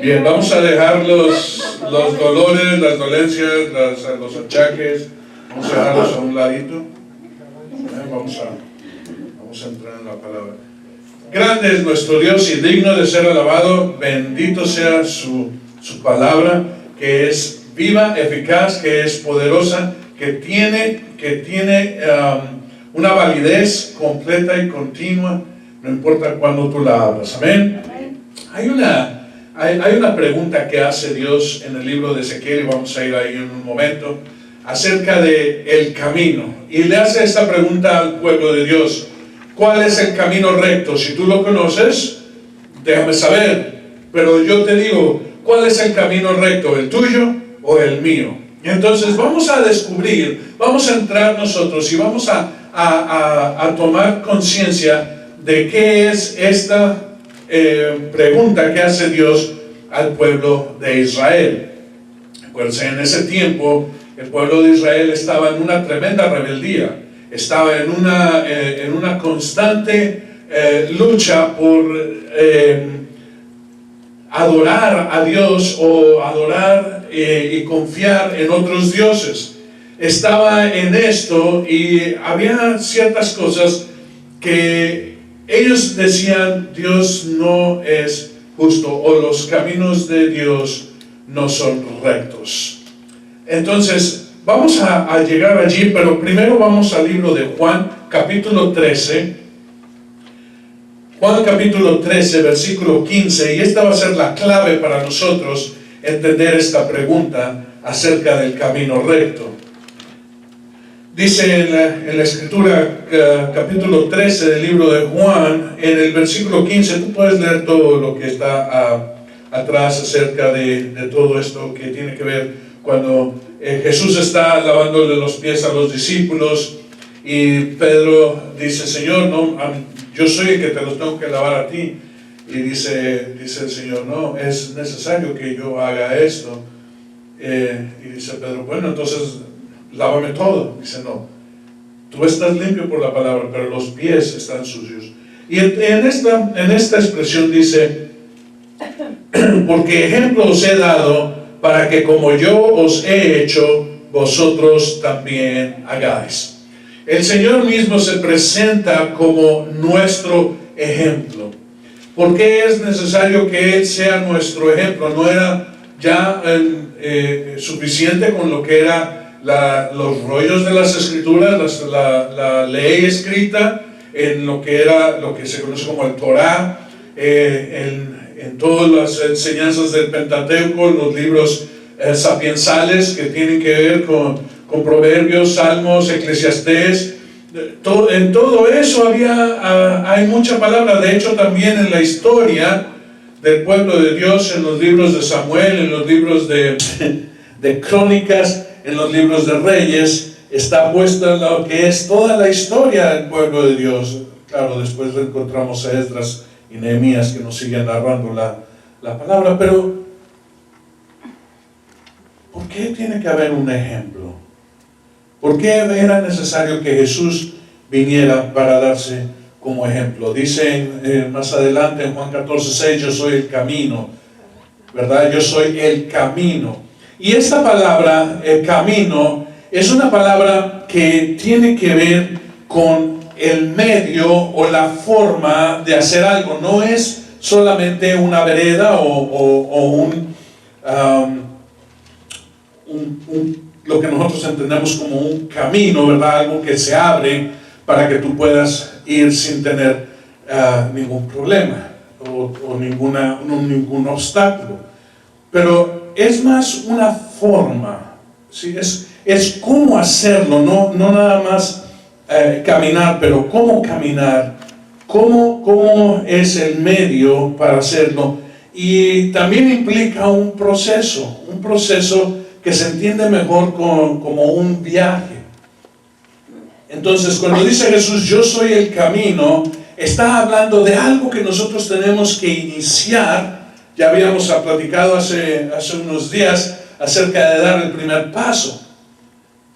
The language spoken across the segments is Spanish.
Bien, vamos a dejar los dolores, las dolencias, los achaques, vamos a dejarlos a un ladito. Vamos a entrar en la palabra. Grande es nuestro Dios y digno de ser alabado. Bendito sea su palabra, que es viva, eficaz, que es poderosa, que tiene una validez completa y continua, no importa cuándo tú la abras. Amén. Hay una pregunta que hace Dios en el libro de Ezequiel, y vamos a ir ahí en un momento, acerca de el camino. Y le hace esta pregunta al pueblo de Dios: ¿cuál es el camino recto? Si tú lo conoces, déjame saber. Pero yo te digo, ¿cuál es el camino recto? ¿El tuyo o el mío? Y entonces vamos a descubrir, vamos a entrar nosotros y vamos a tomar conciencia de qué es esta pregunta que hace Dios al pueblo de Israel. Acuérdense, en ese tiempo el pueblo de Israel estaba en una tremenda rebeldía, estaba en una constante lucha por adorar a Dios o adorar y confiar en otros dioses. Estaba en esto y había ciertas cosas que ellos decían: Dios no es justo, o los caminos de Dios no son rectos. Entonces vamos a llegar allí, pero primero vamos al libro de Juan capítulo 13. Juan capítulo 13, versículo 15, y esta va a ser la clave para nosotros entender esta pregunta acerca del camino recto. Dice en la escritura, capítulo 13 del libro de Juan, en el versículo 15, tú puedes leer todo lo que está atrás acerca de todo esto que tiene que ver cuando Jesús está lavándole los pies a los discípulos, y Pedro dice: Señor, no, yo soy el que te los tengo que lavar a ti. Y dice el Señor: no, es necesario que yo haga esto. Y dice Pedro: bueno, entonces lávame todo. Dice: no, tú estás limpio por la palabra, pero los pies están sucios. Y en esta expresión dice: porque ejemplo os he dado, para que como yo os he hecho, vosotros también hagáis. El Señor mismo se presenta como nuestro ejemplo. ¿Por qué es necesario que Él sea nuestro ejemplo? ¿No era ya suficiente con lo que era los rollos de las escrituras, la ley escrita, en lo que se conoce como el Torá, en todas las enseñanzas del Pentateuco, los libros sapiensales que tienen que ver con Proverbios, Salmos, Eclesiastés? En todo eso hay mucha palabra. De hecho, también en la historia del pueblo de Dios, en los libros de Samuel, en los libros de Crónicas, en los libros de Reyes, está puesta lo que es toda la historia del pueblo de Dios. Claro, después encontramos a Esdras y Nehemías que nos siguen narrando la palabra. Pero ¿por qué tiene que haber un ejemplo? ¿Por qué era necesario que Jesús viniera para darse como ejemplo? Dice más adelante en Juan 14:6, yo soy el camino, ¿verdad? Yo soy el camino. Y esta palabra, el camino, es una palabra que tiene que ver con el medio o la forma de hacer algo. No es solamente una vereda o lo que nosotros entendemos como un camino, ¿verdad? Algo que se abre para que tú puedas ir sin tener ningún problema o ningún obstáculo. Pero es más una forma, ¿sí? Es cómo hacerlo, no nada más caminar, pero cómo caminar, cómo es el medio para hacerlo. Y también implica un proceso que se entiende mejor como un viaje. Entonces, cuando dice Jesús, yo soy el camino, está hablando de algo que nosotros tenemos que iniciar. Ya habíamos platicado hace unos días acerca de dar el primer paso.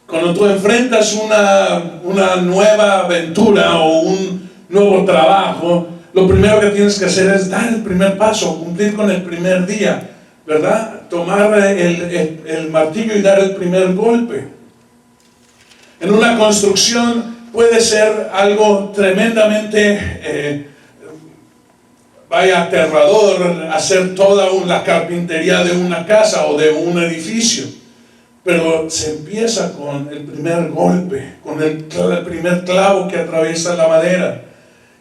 Cuando tú enfrentas una nueva aventura o un nuevo trabajo, lo primero que tienes que hacer es dar el primer paso, cumplir con el primer día. ¿verdad? Tomar el martillo y dar el primer golpe. En una construcción puede ser algo tremendamente, aterrador, hacer toda la carpintería de una casa o de un edificio. Pero se empieza con el primer golpe, con el primer clavo que atraviesa la madera.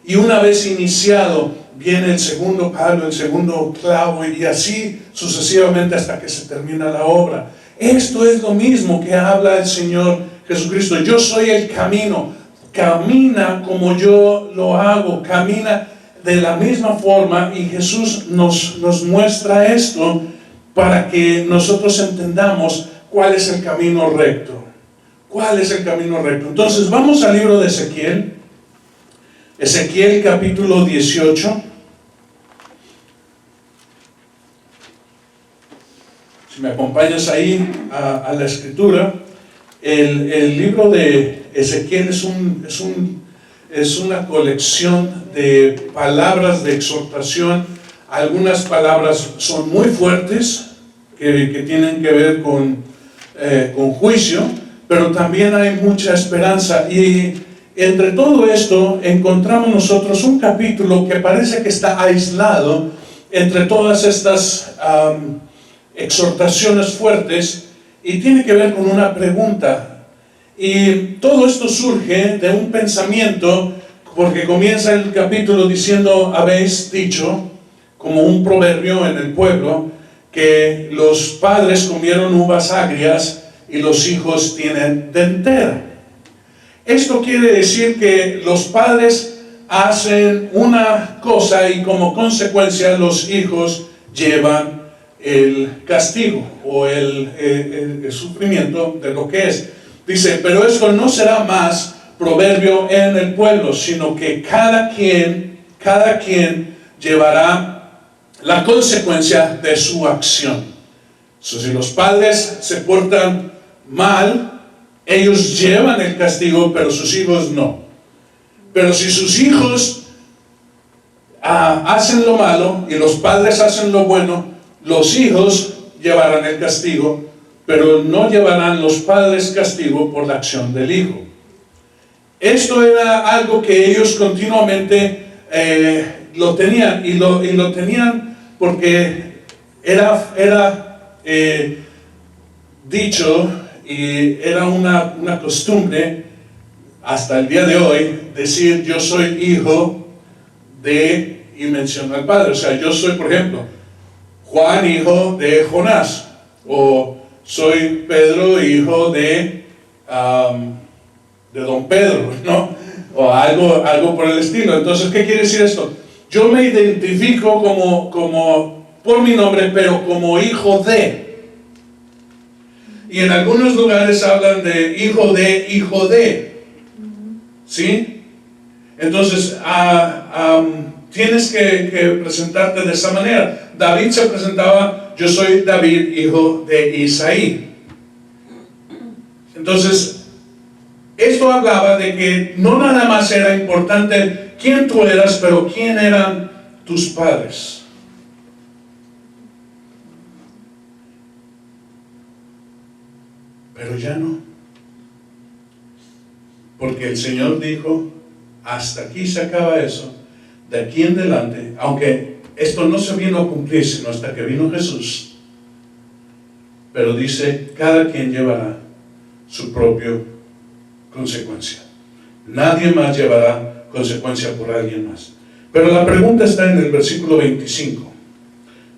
Y una vez iniciado, viene el segundo palo, el segundo clavo, y así sucesivamente hasta que se termina la obra. Esto es lo mismo que habla el Señor Jesucristo. Yo soy el camino. Camina como yo lo hago. Camina de la misma forma, y Jesús nos muestra esto para que nosotros entendamos cuál es el camino recto. ¿Cuál es el camino recto? Entonces vamos al libro de Ezequiel. Ezequiel capítulo 18. Si me acompañas ahí a la escritura, el libro de Ezequiel es una colección de palabras de exhortación. Algunas palabras son muy fuertes, que tienen que ver con juicio, pero también hay mucha esperanza. Y entre todo esto encontramos nosotros un capítulo que parece que está aislado entre todas estas exhortaciones fuertes, y tiene que ver con una pregunta. Y todo esto surge de un pensamiento, porque comienza el capítulo diciendo: habéis dicho, como un proverbio en el pueblo, que los padres comieron uvas agrias y los hijos tienen dentera. Esto quiere decir que los padres hacen una cosa y como consecuencia los hijos llevan el castigo o el sufrimiento de lo que es. Dice: pero esto no será más proverbio en el pueblo, sino que cada quien llevará la consecuencia de su acción. Si los padres se portan mal, ellos llevan el castigo, pero sus hijos no. Pero si sus hijos hacen lo malo y los padres hacen lo bueno, los hijos llevarán el castigo, pero no llevarán los padres castigo por la acción del hijo. Esto era algo que ellos continuamente lo tenían, y lo tenían porque era dicho, y era una costumbre hasta el día de hoy, decir: yo soy hijo de, y menciona al padre. O sea, yo soy, por ejemplo, Juan, hijo de Jonás, o soy Pedro, hijo de don Pedro, ¿no? O algo por el estilo. Entonces, ¿qué quiere decir esto? Yo me identifico como por mi nombre, pero como hijo de. Y en algunos lugares hablan de hijo de. ¿Sí? Entonces, tienes que presentarte de esa manera. David se presentaba: yo soy David, hijo de Isaí. Entonces, esto hablaba de que no nada más era importante quién tú eras, pero quién eran tus padres. Pero ya no. Porque el Señor dijo: hasta aquí se acaba eso. De aquí en adelante, aunque esto no se vino a cumplir sino hasta que vino Jesús, pero dice: cada quien llevará su propia consecuencia. Nadie más llevará consecuencia por alguien más. Pero la pregunta está en el versículo 25.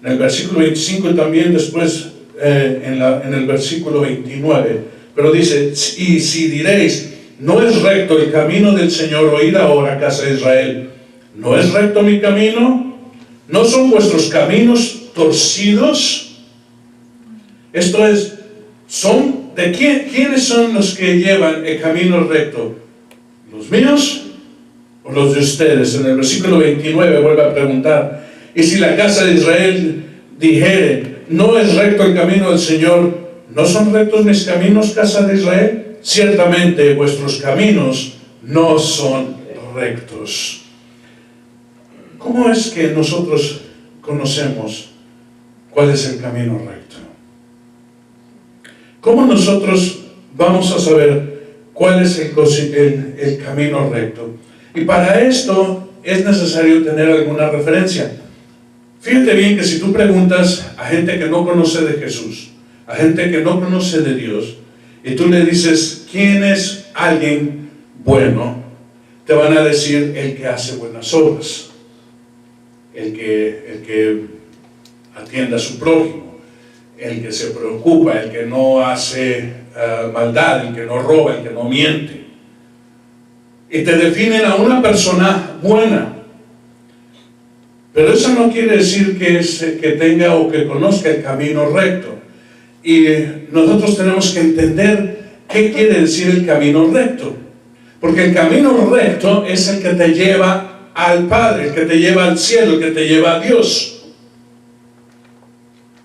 En el versículo 25 y también después en el versículo 29. Pero dice: y si diréis: no es recto el camino del Señor, oíd ahora, casa de Israel. ¿No es recto mi camino? ¿No son vuestros caminos torcidos? Esto es, ¿de quiénes son los que llevan el camino recto? ¿Los míos o los de ustedes? En el versículo 29 vuelve a preguntar: y si la casa de Israel dijere: no es recto el camino del Señor, ¿no son rectos mis caminos, casa de Israel? Ciertamente vuestros caminos no son rectos. ¿Cómo es que nosotros conocemos cuál es el camino recto. ¿Cómo nosotros vamos a saber cuál es el camino recto? Y para esto es necesario tener alguna referencia. Fíjate bien que si tú preguntas a gente que no conoce de Jesús, a gente que no conoce de Dios, y tú le dices, ¿quién es alguien bueno? Te van a decir el que hace buenas obras, el que atiende a su prójimo, el que se preocupa, el que no hace maldad, el que no roba, el que no miente. Y te definen a una persona buena. Pero eso no quiere decir que tenga o que conozca el camino recto. Y nosotros tenemos que entender qué quiere decir el camino recto. Porque el camino recto es el que te lleva al Padre, el que te lleva al cielo, el que te lleva a Dios.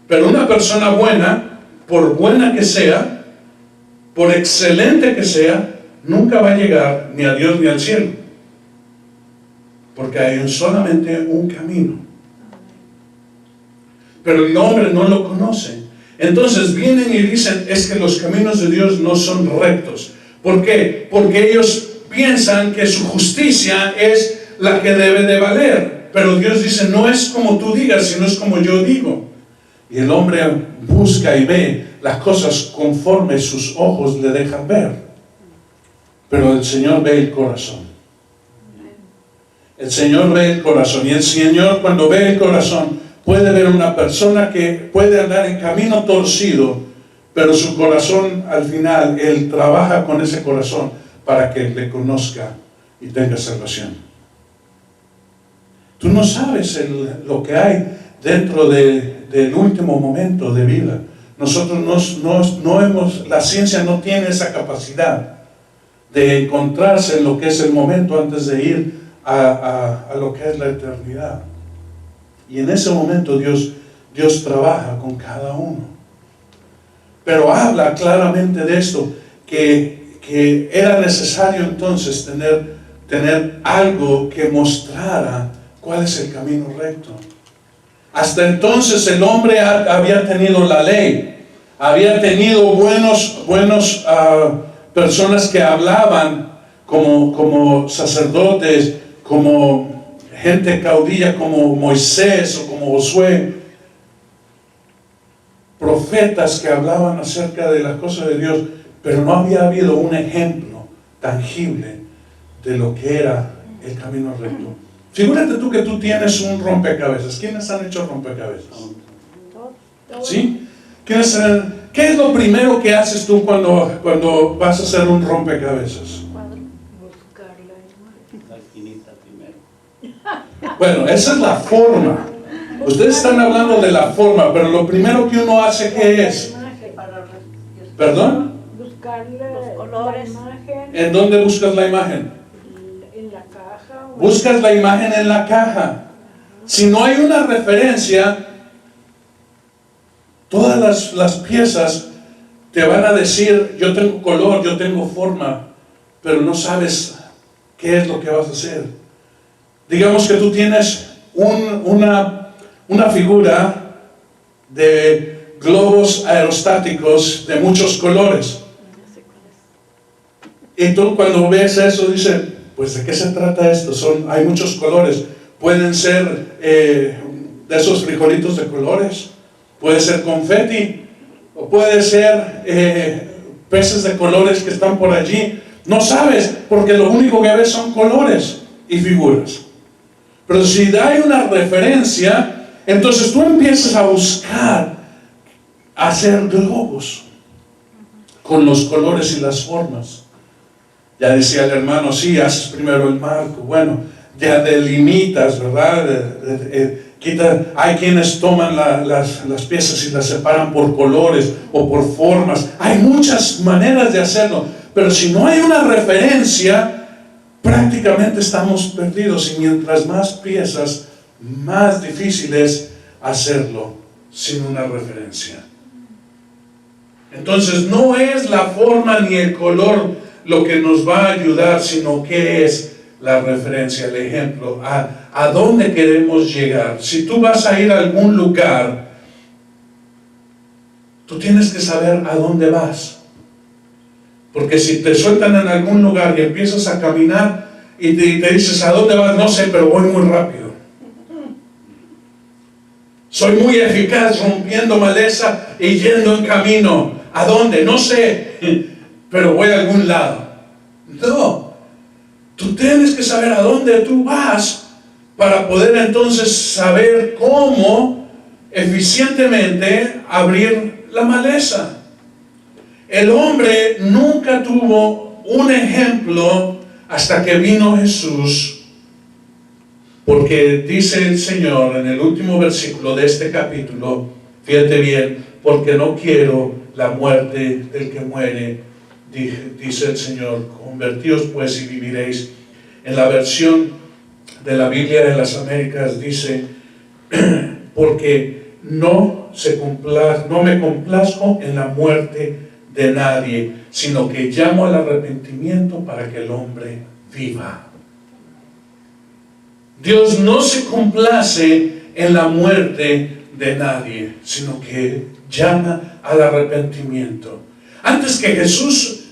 Pero una persona buena, por buena que sea, por excelente que sea, nunca va a llegar ni a Dios ni al cielo. Porque hay solamente un camino. Pero el hombre no lo conoce. Entonces vienen y dicen, es que los caminos de Dios no son rectos. ¿Por qué? Porque ellos piensan que su justicia es la que debe de valer. Pero Dios dice, no es como tú digas, sino es como yo digo. Y el hombre busca y ve las cosas conforme sus ojos le dejan ver. Pero el Señor ve el corazón. El Señor ve el corazón. Y el Señor, cuando ve el corazón, puede ver una persona que puede andar en camino torcido, pero su corazón, al final, Él trabaja con ese corazón para que le conozca y tenga salvación. Tú no sabes lo que hay dentro del último momento de vida. Nosotros no hemos, la ciencia no tiene esa capacidad de encontrarse en lo que es el momento antes de ir a lo que es la eternidad. Y en ese momento Dios trabaja con cada uno. Pero habla claramente de esto, que era necesario entonces tener algo que mostrara cuál es el camino recto. Hasta entonces el hombre había tenido la ley, había tenido buenos personas que hablaban como sacerdotes, como gente caudilla, como Moisés o como Josué, profetas que hablaban acerca de las cosas de Dios, pero no había habido un ejemplo tangible de lo que era el camino recto. Figúrate tú que tú tienes un rompecabezas. ¿Quiénes han hecho rompecabezas? ¿Sí? ¿Qué es lo primero que haces tú cuando vas a hacer un rompecabezas? Buscar la esquinita primero. Bueno, esa es la forma. Ustedes están hablando de la forma, pero lo primero que uno hace, ¿qué es? ¿Perdón? Buscarle los colores. la imagen ¿En dónde buscas la imagen? en la caja. Buscas la imagen en la caja. Si no hay una referencia, todas las piezas te van a decir, yo tengo color, yo tengo forma, pero no sabes qué es lo que vas a hacer. Digamos que tú tienes una figura de globos aerostáticos de muchos colores. Y tú cuando ves eso dices, pues ¿de qué se trata esto? Hay muchos colores. Pueden ser de esos frijolitos de colores, puede ser confeti, o puede ser peces de colores que están por allí. No sabes, porque lo único que ves son colores y figuras. Pero si hay una referencia, entonces tú empiezas a buscar hacer globos con los colores y las formas. Ya decía el hermano, sí, haces primero el marco, bueno, ya delimitas, ¿verdad? Hay quienes toman las piezas y las separan por colores o por formas. Hay muchas maneras de hacerlo, pero si no hay una referencia, prácticamente estamos perdidos. Y mientras más piezas, más difícil es hacerlo sin una referencia. Entonces no es la forma ni el color lo que nos va a ayudar, sino que es la referencia, el ejemplo, a dónde queremos llegar. Si tú vas a ir a algún lugar tú tienes que saber a dónde vas. Porque si te sueltan en algún lugar y empiezas a caminar y te dices, ¿a dónde vas? No sé, pero voy muy rápido. Soy muy eficaz rompiendo maleza y yendo en camino. ¿A dónde? No sé, pero voy a algún lado. No, tú tienes que saber a dónde tú vas para poder entonces saber cómo eficientemente abrir la maleza. El hombre nunca tuvo un ejemplo hasta que vino Jesús, porque dice el Señor en el último versículo de este capítulo, fíjate bien, porque no quiero la muerte del que muere, dice el Señor, convertíos pues y viviréis. En la versión de la Biblia de las Américas dice, porque no me complazco en la muerte de nadie, sino que llamo al arrepentimiento para que el hombre viva. Dios no se complace en la muerte de nadie, sino que llama al arrepentimiento. Antes que Jesús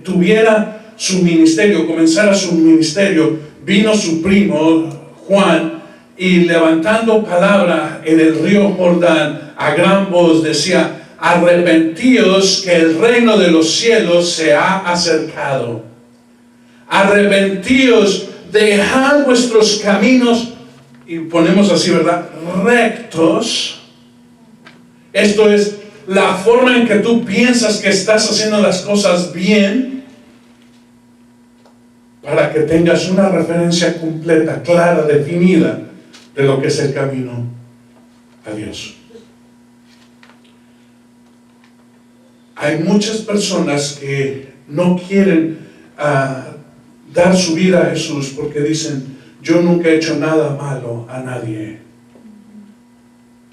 tuviera su ministerio, comenzara su ministerio, vino su primo Juan y levantando palabra en el río Jordán a gran voz decía, arrepentíos que el reino de los cielos se ha acercado. Arrepentíos, dejad vuestros caminos, y ponemos así, ¿verdad? Rectos. Esto es la forma en que tú piensas que estás haciendo las cosas bien, para que tengas una referencia completa, clara, definida de lo que es el camino a Dios. Hay muchas personas que no quieren dar su vida a Jesús porque dicen, yo nunca he hecho nada malo a nadie.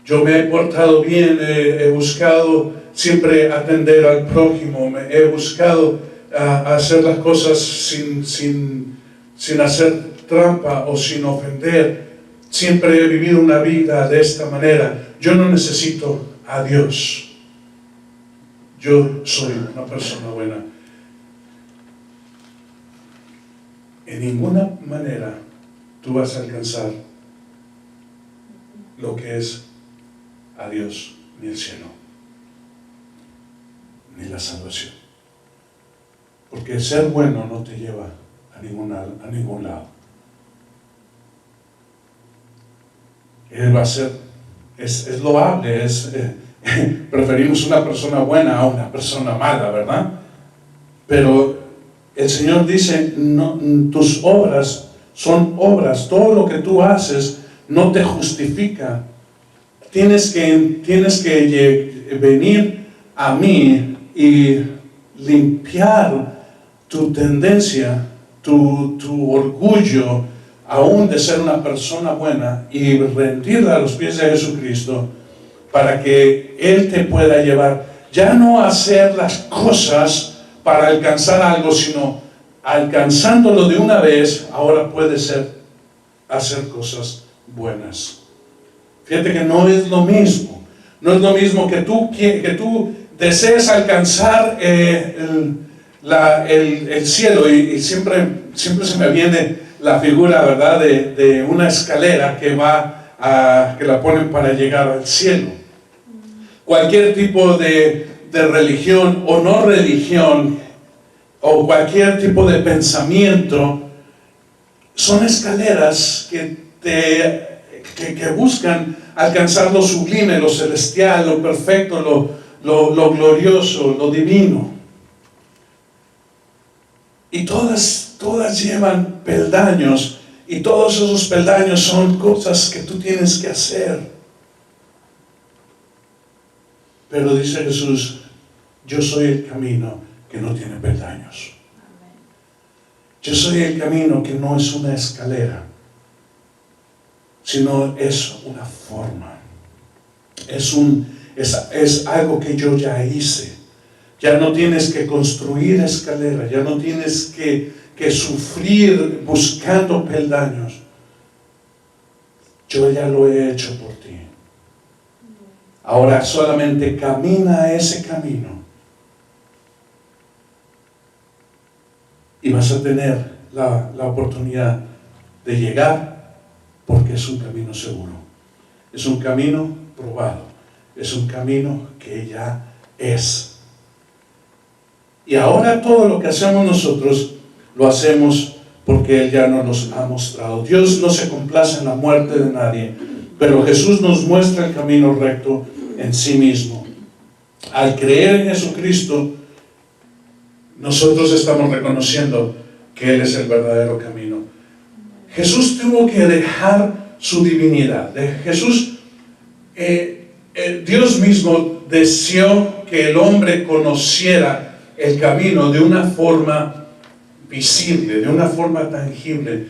Yo me he portado bien, he buscado siempre atender al prójimo, he buscado hacer las cosas sin hacer trampa o sin ofender. Siempre he vivido una vida de esta manera. Yo no necesito a Dios. Yo soy una persona buena. En ninguna manera tú vas a alcanzar lo que es a Dios, ni el cielo, ni la salvación. Porque ser bueno no te lleva a ningún lado. Él va a ser, es loable, preferimos una persona buena a una persona mala, ¿verdad? Pero el Señor dice, no, tus obras son obras, todo lo que tú haces no te justifica. Tienes que venir a mí y limpiar tu tendencia, tu orgullo, aún de ser una persona buena, y rendirla a los pies de Jesucristo para que Él te pueda llevar, ya no a hacer las cosas para alcanzar algo, sino alcanzándolo de una vez, ahora puede ser hacer cosas buenas. Fíjate que no es lo mismo. No es lo mismo que tú desees alcanzar el cielo, y siempre se me viene la figura, ¿verdad?, de una escalera que la ponen para llegar al cielo. Cualquier tipo de religión o no religión, o cualquier tipo de pensamiento, son escaleras que buscan alcanzar lo sublime, lo celestial, lo perfecto, lo glorioso, lo divino. Y todas llevan peldaños, y todos esos peldaños son cosas que tú tienes que hacer. Pero dice Jesús, yo soy el camino que no tiene peldaños. Yo soy el camino que no es una escalera, sino es una forma. Es algo que yo ya hice. Ya no tienes que construir escalera, ya no tienes que sufrir buscando peldaños. Yo ya lo he hecho por ti. Ahora solamente camina ese camino y vas a tener la oportunidad de llegar, porque es un camino seguro, es un camino probado, es un camino que ya es. Y ahora todo lo que hacemos nosotros lo hacemos porque Él ya nos los ha mostrado. Dios no se complace en la muerte de nadie, pero Jesús nos muestra el camino recto en sí mismo. Al creer en Jesucristo, nosotros estamos reconociendo que Él es el verdadero camino. Jesús tuvo que dejar su divinidad. Jesús, Dios mismo deseó que el hombre conociera el camino de una forma visible, de una forma tangible,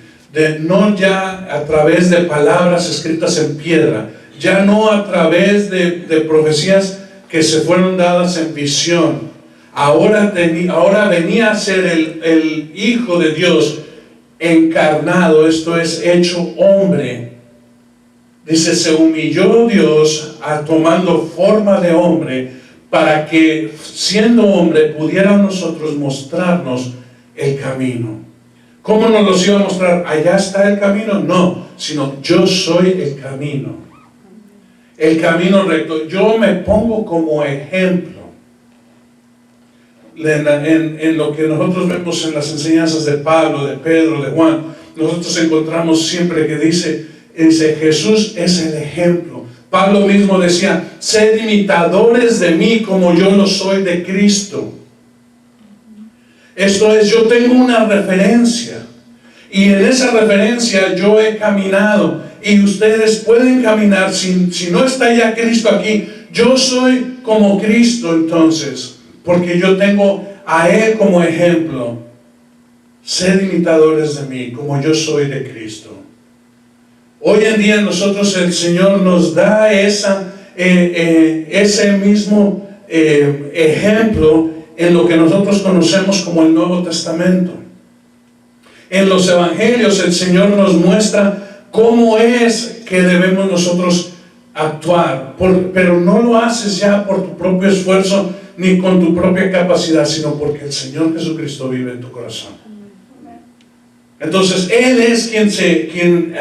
no ya a través de palabras escritas en piedra, ya no a través de profecías que se fueron dadas en visión. Ahora venía a ser el Hijo de Dios encarnado, esto es, hecho hombre. Dice, se humilló Dios tomando forma de hombre, para que siendo hombre pudiera nosotros mostrarnos el camino. ¿Cómo nos los iba a mostrar? ¿Allá está el camino? No, sino yo soy el camino. El camino recto. Yo me pongo como ejemplo. En lo que nosotros vemos en las enseñanzas de Pablo, de Pedro, de Juan, nosotros encontramos siempre que dice Jesús es el ejemplo. Pablo mismo decía, sed imitadores de mí como yo lo soy de Cristo. Esto es, yo tengo una referencia, y en esa referencia yo he caminado, y ustedes pueden caminar. Si no está ya Cristo aquí, yo soy como Cristo entonces, porque yo tengo a Él como ejemplo. Sed imitadores de mí como yo soy de Cristo. Hoy en día nosotros, el Señor nos da ese mismo ejemplo en lo que nosotros conocemos como el Nuevo Testamento. En los Evangelios el Señor nos muestra cómo es que debemos nosotros actuar, pero no lo haces ya por tu propio esfuerzo ni con tu propia capacidad, sino porque el Señor Jesucristo vive en tu corazón. Entonces Él es quien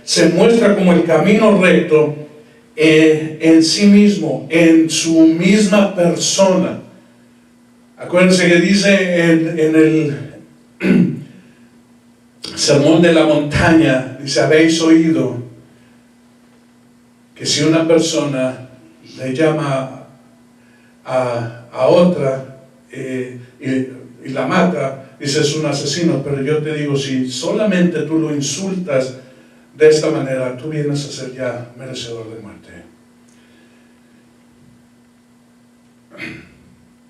se muestra como el camino recto en sí mismo, en su misma persona. Acuérdense que dice en el Sermón de la Montaña, dice, habéis oído que si una persona le llama a otra y la mata, dice, es un asesino. Pero yo te digo, si solamente tú lo insultas de esta manera, tú vienes a ser ya merecedor de muerte.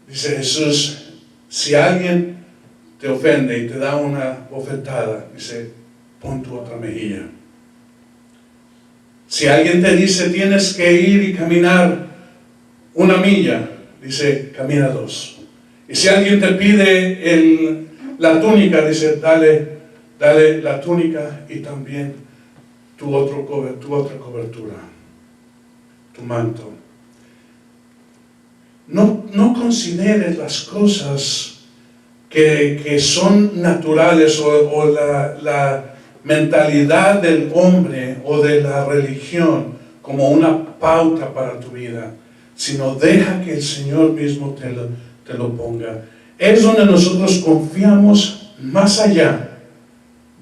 Dice Jesús, si alguien te ofende y te da una bofetada, dice, pon tu otra mejilla. Si alguien te dice, tienes que ir y caminar 1 milla, dice, camina 2. Y si alguien te pide la túnica, dice, dale la túnica y también tu otra cobertura, tu manto. No consideres las cosas que son naturales o la mentalidad del hombre o de la religión como una pauta para tu vida, sino deja que el Señor mismo te lo ponga. Es donde nosotros confiamos más allá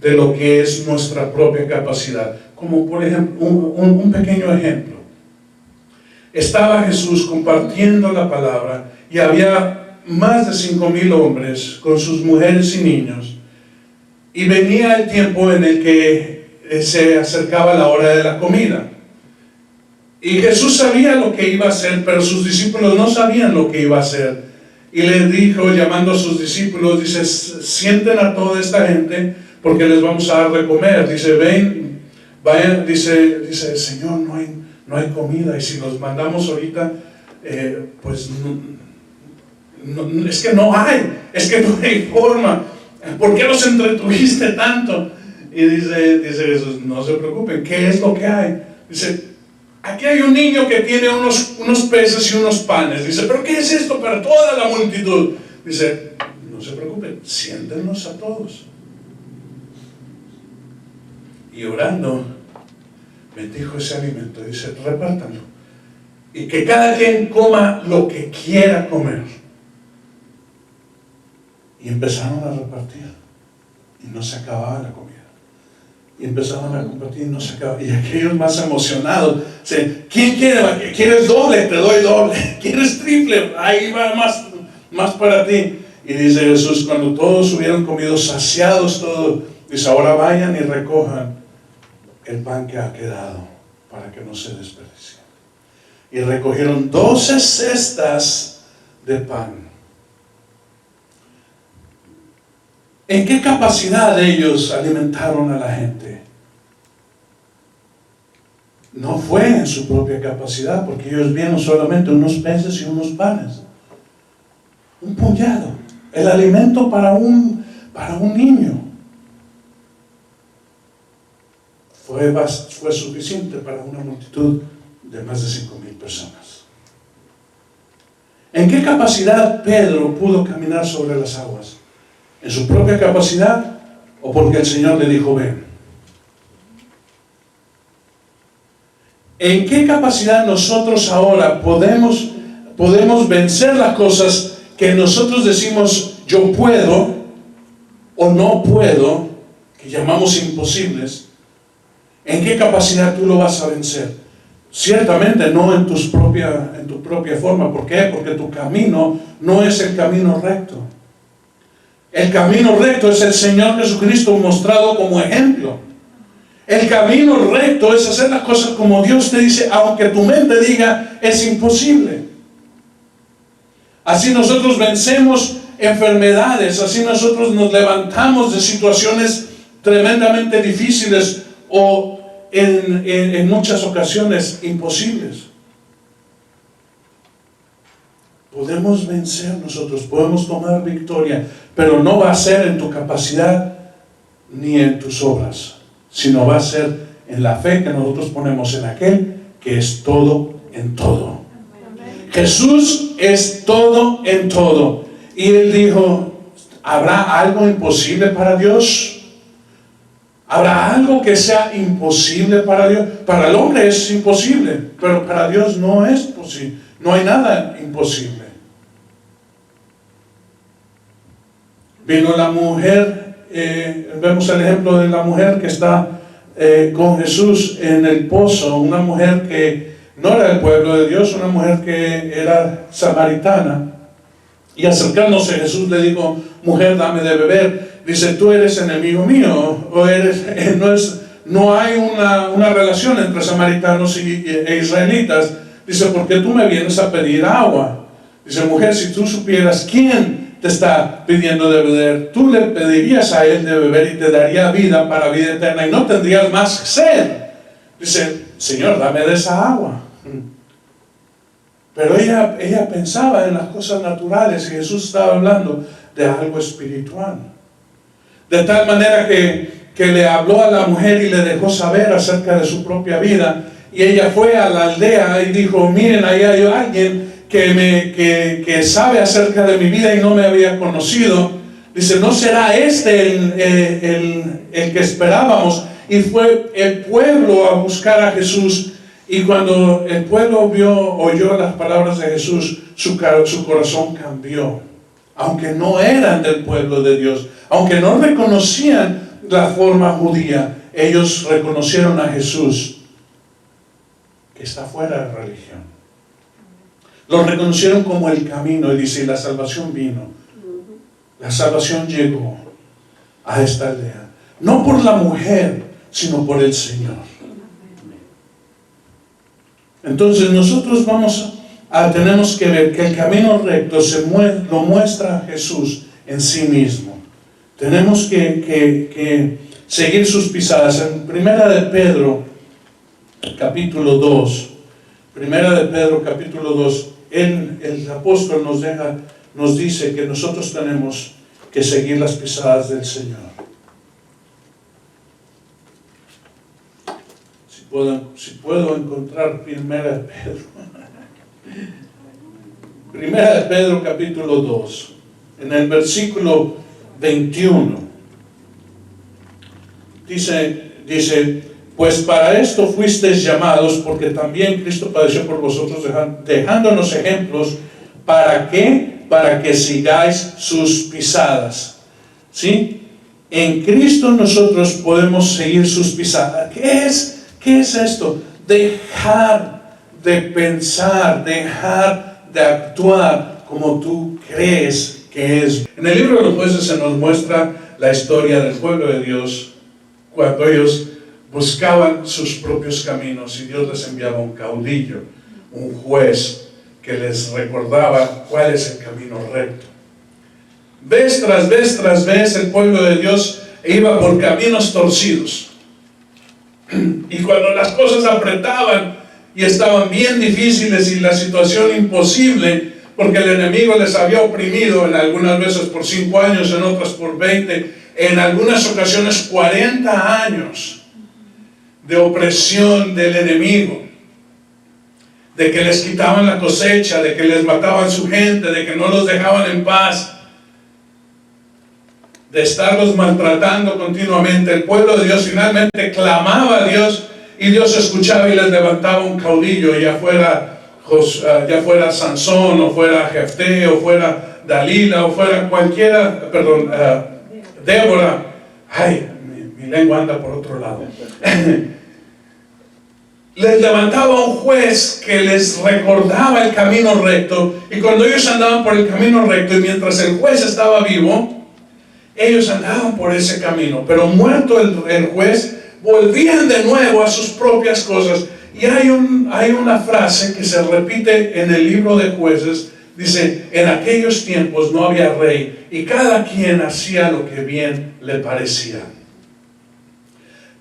de lo que es nuestra propia capacidad. Como por ejemplo, un pequeño ejemplo. Estaba Jesús compartiendo la palabra y había más de 5,000 hombres con sus mujeres y niños. Y venía el tiempo en el que se acercaba la hora de la comida. Y Jesús sabía lo que iba a hacer, pero sus discípulos no sabían lo que iba a hacer. Y les dijo, llamando a sus discípulos, dice, sienten a toda esta gente porque les vamos a dar de comer. Dice, ven, vayan, dice, Señor, no hay comida, y si los mandamos ahorita, pues es que no hay forma. ¿Por qué los entretuviste tanto? Y dice Jesús, no se preocupen, ¿qué es lo que hay? Dice, aquí hay un niño que tiene unos peces y unos panes. Dice, ¿pero qué es esto para toda la multitud? Dice, no se preocupen, siéntenos a todos. Y orando, bendijo ese alimento. Dice, repártanlo. Y que cada quien coma lo que quiera comer. Y empezaron a repartir. Y no se acababa la comida. Y empezaron a compartir y no se acababa. Y aquellos más emocionados, ¿quién quiere? ¿Quieres doble? Te doy doble. ¿Quieres triple? Ahí va más para ti. Y dice Jesús, cuando todos hubieron comido, saciados todos, dice, ahora vayan y recojan el pan que ha quedado para que no se desperdicie. Y recogieron 12 cestas de pan. ¿En qué capacidad ellos alimentaron a la gente? No fue en su propia capacidad, porque ellos vieron solamente unos peces y unos panes. Un puñado. El alimento para un niño. Fue suficiente para una multitud de más de 5,000 personas. ¿En qué capacidad Pedro pudo caminar sobre las aguas? ¿En su propia capacidad o porque el Señor le dijo ven? ¿En qué capacidad nosotros ahora podemos vencer las cosas que nosotros decimos yo puedo o no puedo, que llamamos imposibles? ¿En qué capacidad tú lo vas a vencer? Ciertamente no en tu propia forma. ¿Por qué? Porque tu camino no es el camino recto. El camino recto es el Señor Jesucristo mostrado como ejemplo. El camino recto es hacer las cosas como Dios te dice, aunque tu mente diga es imposible. Así nosotros vencemos enfermedades, así nosotros nos levantamos de situaciones tremendamente difíciles o en muchas ocasiones imposibles. Podemos vencer nosotros, podemos tomar victoria, pero no va a ser en tu capacidad ni en tus obras, sino va a ser en la fe que nosotros ponemos en aquel que es todo en todo. Amén. Jesús es todo en todo. Y Él dijo, ¿habrá algo imposible para Dios? ¿Habrá algo que sea imposible para Dios? Para el hombre es imposible, pero para Dios no es posible. No hay nada imposible. Vino la mujer, vemos el ejemplo de la mujer que está con Jesús en el pozo, una mujer que no era del pueblo de Dios, una mujer que era samaritana. Y acercándose Jesús le dijo, mujer, dame de beber. Dice, tú eres enemigo mío, o no hay una relación entre samaritanos e israelitas. Dice, ¿por qué tú me vienes a pedir agua? Dice, mujer, si tú supieras quién te está pidiendo de beber, tú le pedirías a él de beber y te daría vida para vida eterna y no tendrías más sed. Dice, Señor, dame de esa agua. Pero ella pensaba en las cosas naturales y Jesús estaba hablando de algo espiritual. De tal manera que le habló a la mujer y le dejó saber acerca de su propia vida. Y ella fue a la aldea y dijo, miren, ahí hay alguien que sabe acerca de mi vida y no me había conocido. Dice, ¿no será este el que esperábamos? Y fue el pueblo a buscar a Jesús. Y cuando el pueblo oyó las palabras de Jesús, su corazón cambió. Aunque no eran del pueblo de Dios, aunque no reconocían la forma judía, ellos reconocieron a Jesús, que está fuera de religión. Lo reconocieron como el camino, y dice, la salvación vino. La salvación llegó a esta aldea. No por la mujer, sino por el Señor. Entonces nosotros tenemos que ver que el camino recto lo muestra Jesús en sí mismo. Tenemos que seguir sus pisadas. En Primera de Pedro, capítulo 2, el apóstol nos dice que nosotros tenemos que seguir las pisadas del Señor. Si Si puedo encontrar Primera de Pedro. Primera de Pedro capítulo 2, en el versículo 21. Dice, pues para esto fuisteis llamados, porque también Cristo padeció por vosotros, dejándonos ejemplos. ¿Para qué? Para que sigáis sus pisadas. ¿Sí? En Cristo nosotros podemos seguir sus pisadas. ¿Qué es esto? Dejar de pensar, dejar de actuar como tú crees que es. En el libro de los Jueces se nos muestra la historia del pueblo de Dios cuando ellos buscaban sus propios caminos y Dios les enviaba un caudillo, un juez que les recordaba cuál es el camino recto. Vez tras vez tras vez el pueblo de Dios iba por caminos torcidos. Y cuando las cosas apretaban y estaban bien difíciles y la situación imposible, porque el enemigo les había oprimido en algunas veces por 5 años, en otras por 20, en algunas ocasiones 40 años de opresión del enemigo, de que les quitaban la cosecha, de que les mataban su gente, de que no los dejaban en paz, de estarlos maltratando continuamente. El pueblo de Dios finalmente clamaba a Dios y Dios escuchaba y les levantaba un caudillo, ya fuera Sansón, o fuera Jefté, o fuera Dalila, o fuera cualquiera, Débora. Ay, mi lengua anda por otro lado. Les levantaba un juez que les recordaba el camino recto, y cuando ellos andaban por el camino recto, y mientras el juez estaba vivo, ellos andaban por ese camino, pero muerto el juez, volvían de nuevo a sus propias cosas. Y hay una frase que se repite en el libro de Jueces. Dice, en aquellos tiempos no había rey, y cada quien hacía lo que bien le parecía.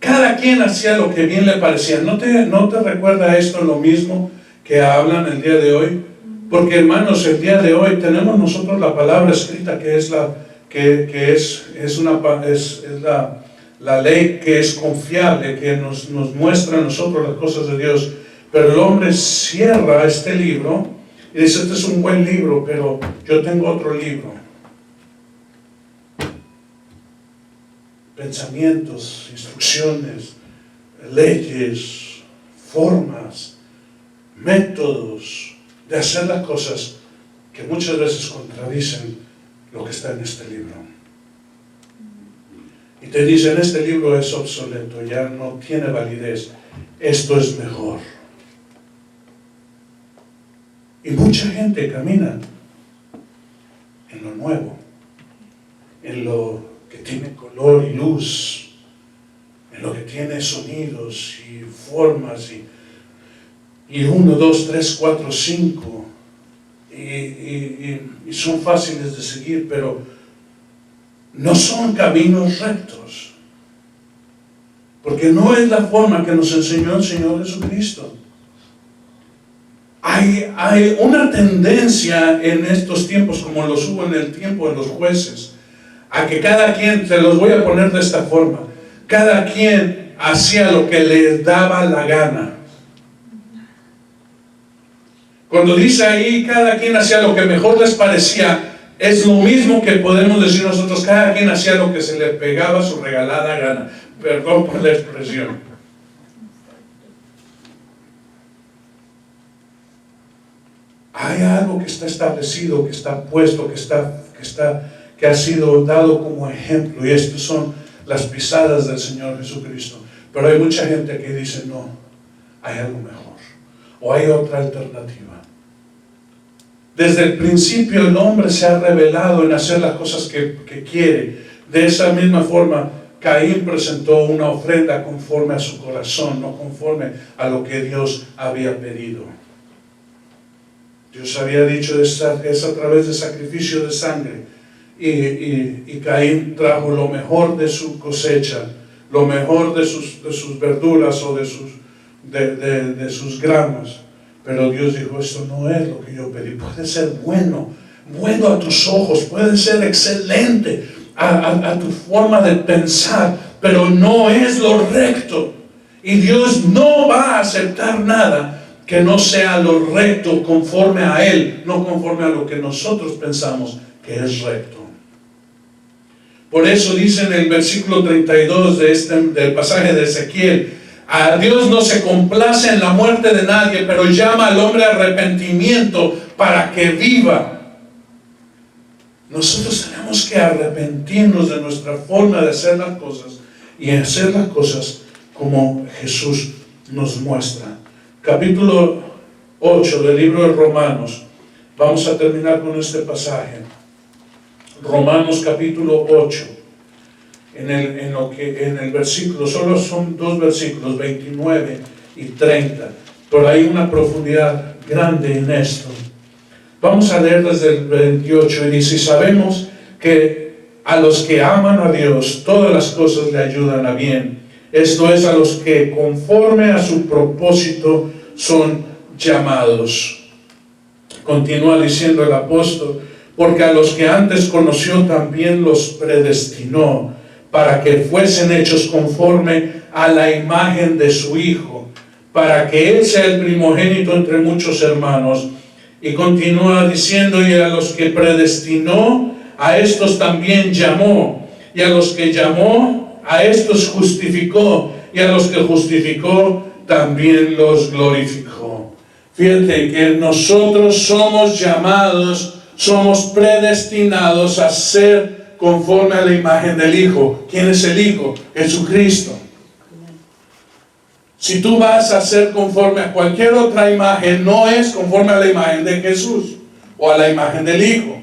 Cada quien hacía lo que bien le parecía. ¿No te recuerda esto lo mismo que hablan el día de hoy? Porque, hermanos, el día de hoy tenemos nosotros la palabra escrita, que es la ley que es confiable, que nos muestra a nosotros las cosas de Dios. Pero el hombre cierra este libro y dice, este es un buen libro, pero yo tengo otro libro. Pensamientos, instrucciones, leyes, formas, métodos de hacer las cosas que muchas veces contradicen lo que está en este libro. Y te dicen, este libro es obsoleto, ya no tiene validez, esto es mejor. Y mucha gente camina en lo nuevo, en lo que tiene color y luz, en lo que tiene sonidos y formas y 1, 2, 3, 4, 5 y son fáciles de seguir, pero no son caminos rectos, porque no es la forma que nos enseñó el Señor Jesucristo. Hay una tendencia en estos tiempos, como los hubo en el tiempo de los jueces, a que cada quien, se los voy a poner de esta forma, cada quien hacía lo que les daba la gana. Cuando dice ahí, cada quien hacía lo que mejor les parecía, es lo mismo que podemos decir nosotros, cada quien hacía lo que se le pegaba a su regalada gana. Perdón por la expresión. Hay algo que está establecido, que está puesto, que ha sido dado como ejemplo, y estas son las pisadas del Señor Jesucristo. Pero hay mucha gente que dice, no, hay algo mejor, o hay otra alternativa. Desde el principio el hombre se ha revelado en hacer las cosas que quiere. De esa misma forma, Caín presentó una ofrenda conforme a su corazón, no conforme a lo que Dios había pedido. Dios había dicho, es a través de sacrificio de sangre. Y Caín trajo lo mejor de su cosecha, lo mejor de sus verduras o de sus granos. Pero Dios dijo, esto no es lo que yo pedí. Puede ser bueno a tus ojos, puede ser excelente a tu forma de pensar, pero no es lo recto. Y Dios no va a aceptar nada que no sea lo recto conforme a Él, no conforme a lo que nosotros pensamos que es recto. Por eso dice en el versículo 32 del pasaje de Ezequiel, a Dios no se complace en la muerte de nadie, pero llama al hombre a arrepentimiento para que viva. Nosotros tenemos que arrepentirnos de nuestra forma de hacer las cosas y hacer las cosas como Jesús nos muestra. Capítulo 8 del libro de Romanos. Vamos a terminar con este pasaje. Romanos capítulo 8. En el versículo, solo son 2 versículos, 29 y 30. Pero hay una profundidad grande en esto. Vamos a leer desde el 28 y dice: sabemos que a los que aman a Dios, todas las cosas le ayudan a bien. Esto es, a los que conforme a su propósito son llamados. Continúa diciendo el apóstol: porque a los que antes conoció también los predestinó, para que fuesen hechos conforme a la imagen de su Hijo, para que Él sea el primogénito entre muchos hermanos. Y continúa diciendo: y a los que predestinó, a estos también llamó, y a los que llamó, a estos justificó, y a los que justificó, también los glorificó. Fíjate que nosotros somos llamados, somos predestinados a ser conforme a la imagen del Hijo. ¿Quién es el Hijo? Jesucristo. Si tú vas a ser conforme a cualquier otra imagen, no es conforme a la imagen de Jesús o a la imagen del Hijo.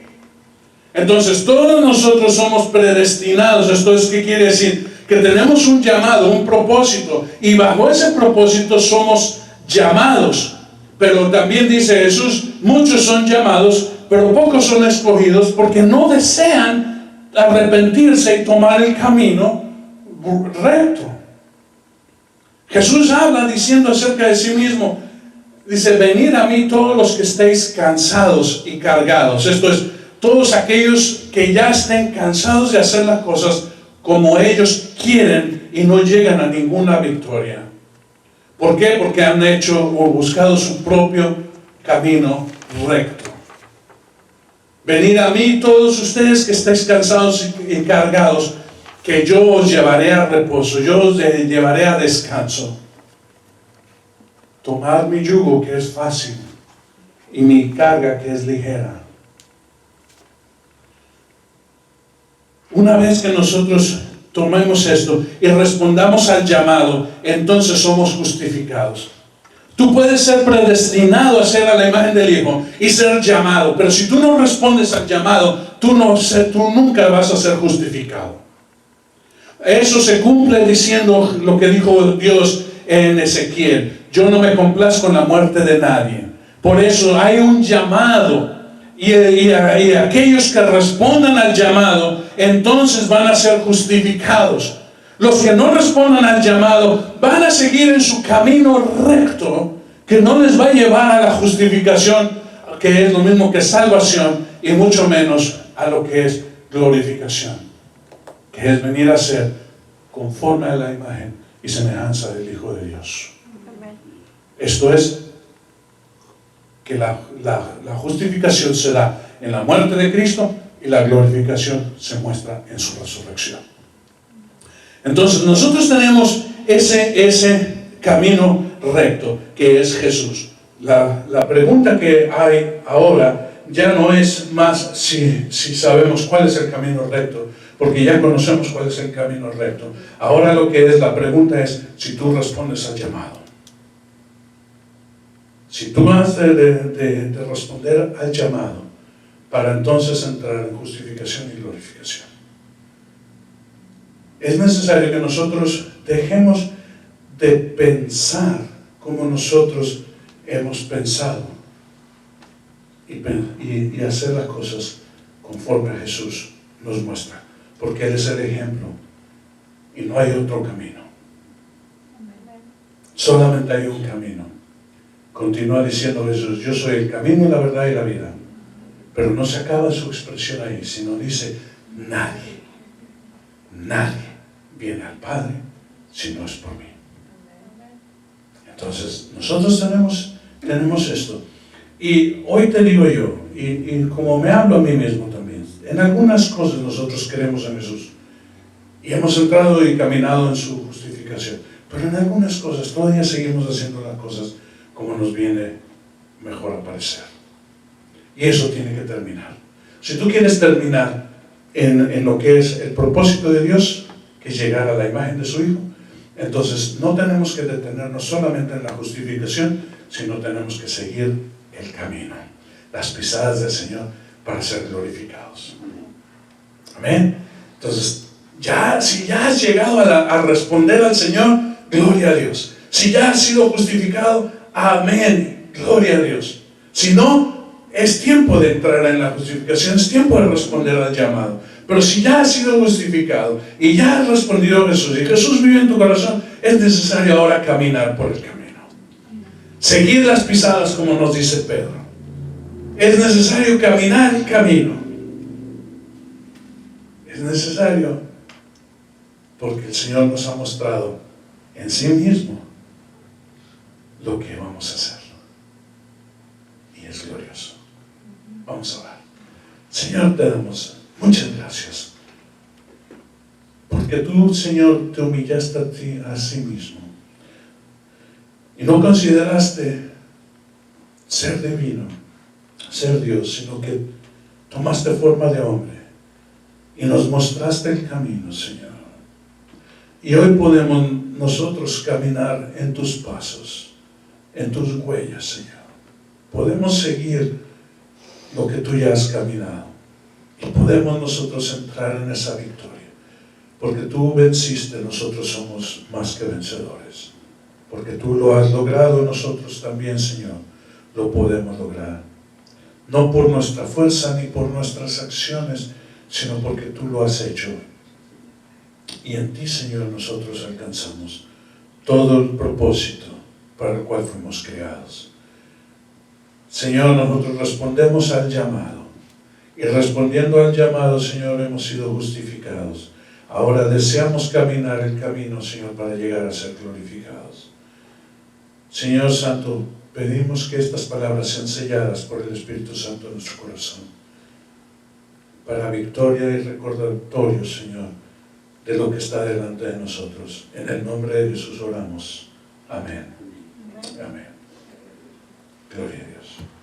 Entonces todos nosotros somos predestinados. ¿Esto es qué quiere decir? Que tenemos un llamado, un propósito, y bajo ese propósito somos llamados. Pero también dice Jesús: muchos son llamados, pero pocos son escogidos, porque no desean arrepentirse y tomar el camino recto. Jesús habla diciendo acerca de sí mismo, dice: venid a mí todos los que estéis cansados y cargados. Esto es, todos aquellos que ya estén cansados de hacer las cosas como ellos quieren y no llegan a ninguna victoria. ¿Por qué? Porque han hecho o buscado su propio camino recto. Venid a mí todos ustedes que estéis cansados y cargados, que yo os llevaré a reposo, yo os llevaré a descanso. Tomad mi yugo, que es fácil, y mi carga, que es ligera. Una vez que nosotros tomemos esto y respondamos al llamado, entonces somos justificados. Tú puedes ser predestinado a ser a la imagen del Hijo y ser llamado, pero si tú no respondes al llamado, tú nunca vas a ser justificado. Eso se cumple diciendo lo que dijo Dios en Ezequiel: yo no me complazco en la muerte de nadie. Por eso hay un llamado, y aquellos que respondan al llamado, entonces van a ser justificados. Los que no respondan al llamado van a seguir en su camino recto, que no les va a llevar a la justificación, que es lo mismo que salvación, y mucho menos a lo que es glorificación, que es venir a ser conforme a la imagen y semejanza del Hijo de Dios. Esto es, que la justificación se da en la muerte de Cristo y la glorificación se muestra en su resurrección. Entonces nosotros tenemos ese camino recto, que es Jesús. La pregunta que hay ahora ya no es más si sabemos cuál es el camino recto, porque ya conocemos cuál es el camino recto. Ahora lo que es la pregunta es si tú respondes al llamado. Si tú has de responder al llamado para entonces entrar en justificación y glorificación. Es necesario que nosotros dejemos de pensar como nosotros hemos pensado y hacer las cosas conforme a Jesús nos muestra, porque Él es el ejemplo y no hay otro camino. Solamente hay un camino. Continúa diciendo Jesús: yo soy el camino, la verdad y la vida. Pero no se acaba su expresión ahí, sino dice: nadie viene al Padre si no es por mí. Entonces, nosotros tenemos esto. Y hoy te digo yo, y como me hablo a mí mismo también, en algunas cosas nosotros creemos en Jesús. Y hemos entrado y caminado en su justificación. Pero en algunas cosas todavía seguimos haciendo las cosas como nos viene mejor a parecer. Y eso tiene que terminar. Si tú quieres terminar en lo que es el propósito de Dios, que es llegar a la imagen de su Hijo, entonces no tenemos que detenernos solamente en la justificación, sino tenemos que seguir el camino, las pisadas del Señor para ser glorificados. Amén. Entonces, si ya has llegado a responder al Señor, gloria a Dios. Si ya has sido justificado, amén, gloria a Dios. Si no, es tiempo de entrar en la justificación, es tiempo de responder al llamado. Pero si ya has sido justificado y ya has respondido a Jesús y Jesús vive en tu corazón, es necesario ahora caminar por el camino. Seguir las pisadas, como nos dice Pedro. Es necesario caminar el camino. Es necesario, porque el Señor nos ha mostrado en sí mismo lo que vamos a hacer. Y es glorioso. Vamos a orar. Señor, te damos muchas gracias. Porque tú, Señor, te humillaste a sí mismo. Y no consideraste ser divino, ser Dios, sino que tomaste forma de hombre y nos mostraste el camino, Señor. Y hoy podemos nosotros caminar en tus pasos, en tus huellas, Señor. Podemos seguir lo que tú ya has caminado y podemos nosotros entrar en esa victoria. Porque tú venciste, nosotros somos más que vencedores. Porque tú lo has logrado, nosotros también, Señor, lo podemos lograr. No por nuestra fuerza ni por nuestras acciones, sino porque tú lo has hecho. Y en ti, Señor, nosotros alcanzamos todo el propósito para el cual fuimos creados. Señor, nosotros respondemos al llamado. Y respondiendo al llamado, Señor, hemos sido justificados. Ahora deseamos caminar el camino, Señor, para llegar a ser glorificados. Señor Santo, pedimos que estas palabras sean selladas por el Espíritu Santo en nuestro corazón, para victoria y recordatorio, Señor, de lo que está delante de nosotros. En el nombre de Jesús oramos. Amén. Amén. Gloria a Dios.